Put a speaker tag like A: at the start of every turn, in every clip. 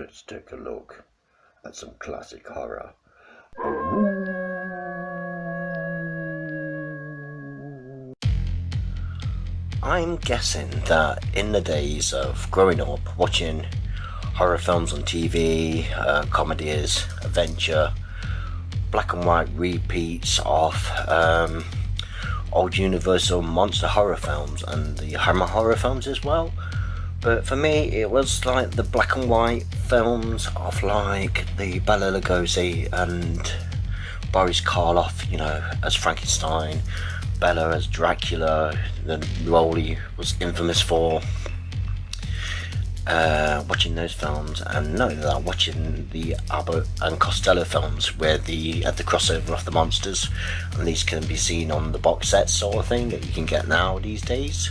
A: let's take a look at some classic horror. I'm guessing that in the days of growing up watching horror films on TV, comedies, adventure, black and white repeats of old Universal monster horror films and the Hammer horror films as well. But for me, it was like the black and white films of like the Bela Lugosi and Boris Karloff, as Frankenstein, Bela as Dracula, the role he was infamous for. Watching those films, and not only that, watching the Abbott and Costello films where at the crossover of the monsters, and these can be seen on the box set sort of thing that you can get now these days.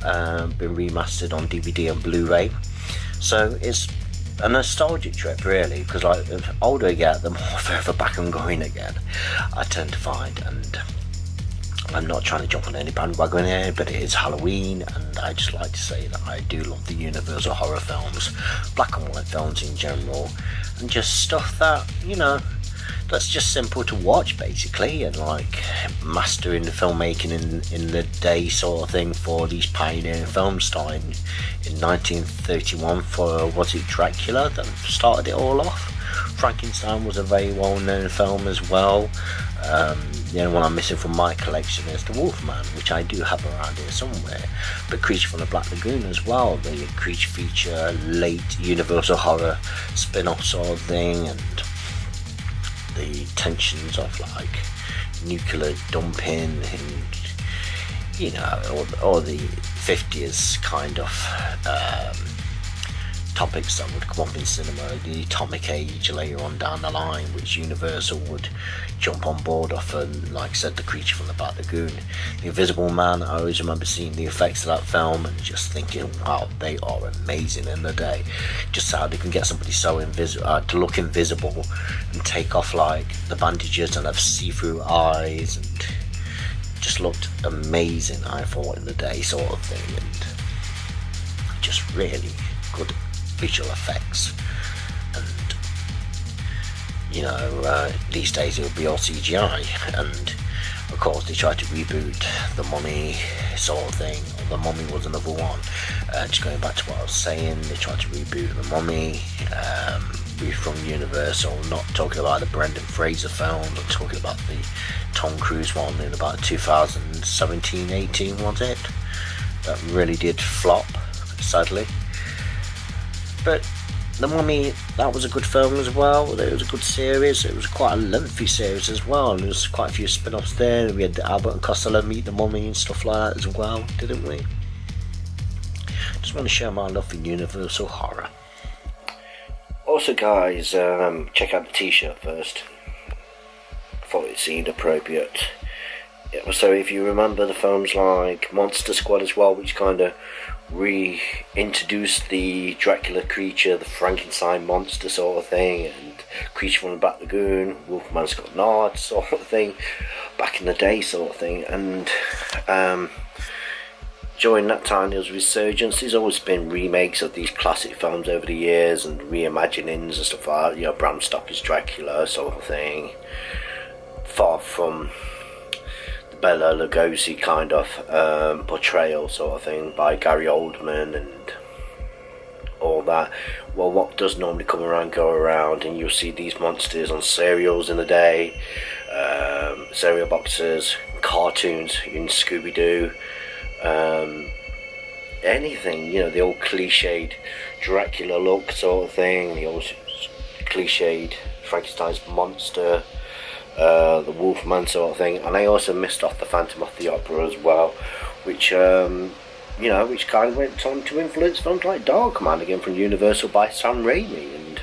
A: Been remastered on DVD and Blu-ray, so it's a nostalgic trip really, because like the older I get, the more further back I'm going again, I tend to find. And I'm not trying to jump on any bandwagon here, but it is Halloween, and I just like to say that I do love the Universal horror films, black and white films in general, and just stuff that, that's just simple to watch basically, and like mastering the filmmaking in the day sort of thing for these pioneering films, starting in 1931 for, was it Dracula that started it all off? Frankenstein was a very well known film as well. The only one I'm missing from my collection is The Wolfman, which I do have around here somewhere. But Creature from the Black Lagoon as well, the creature feature, late Universal horror spin-off sort of thing, and the tensions of like nuclear dumping and all the 50s kind of topics that would come up in cinema, the atomic age later on down the line, which Universal would jump on board of, and like I said, the Creature from the Black Lagoon, the Invisible Man. I always remember seeing the effects of that film and just thinking, wow, they are amazing in the day. Just how they can get somebody so to look invisible and take off like the bandages and have see-through eyes, and just looked amazing, I thought, in the day sort of thing, and just really good visual effects. And these days it would be all CGI, and of course they tried to reboot The Mummy sort of thing. The Mummy was another one. Just going back to what I was saying, they tried to reboot The Mummy from Universal, not talking about the Brendan Fraser film, I'm talking about the Tom Cruise one in about 2017-18 was it? That really did flop, sadly. But The Mummy, that was a good film as well. It was a good series. It was quite a lengthy series as well, and there was quite a few spin-offs there. We had the Abbott and Costello Meet the Mummy and stuff like that as well, didn't we? Just want to share my love for Universal horror. Also guys, check out the t-shirt first. Thought it seemed appropriate. So if you remember the films like Monster Squad as well, which kind of reintroduced the Dracula creature, the Frankenstein monster sort of thing, and Creature from the Black Lagoon, Wolfman's Got Nard sort of thing, back in the day sort of thing. And during that time there was resurgence. There's always been remakes of these classic films over the years, and reimaginings and stuff like that, Bram Stoker's Dracula sort of thing, far from Bela Lugosi kind of portrayal sort of thing by Gary Oldman and all that. Well, what does normally come around go around, and you'll see these monsters on cereals in the day, cereal boxes, cartoons in Scooby-Doo, anything, the old cliched Dracula look sort of thing, the old cliched Frankenstein's monster, the Wolfman sort of thing. And I also missed off the Phantom of the Opera as well, which which kind of went on to influence films like Darkman again from Universal by Sam Raimi, and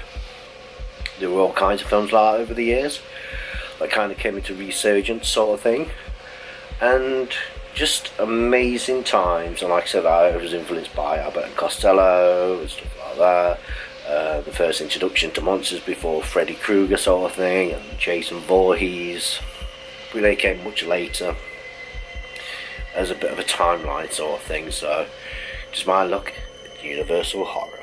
A: there were all kinds of films like that over the years that kind of came into resurgence sort of thing, and just amazing times. And like I said, I was influenced by Abbott and Costello and stuff like that. The first introduction to monsters before Freddy Krueger sort of thing, and Jason Voorhees. They came much later as a bit of a timeline sort of thing. So just my look at Universal horror.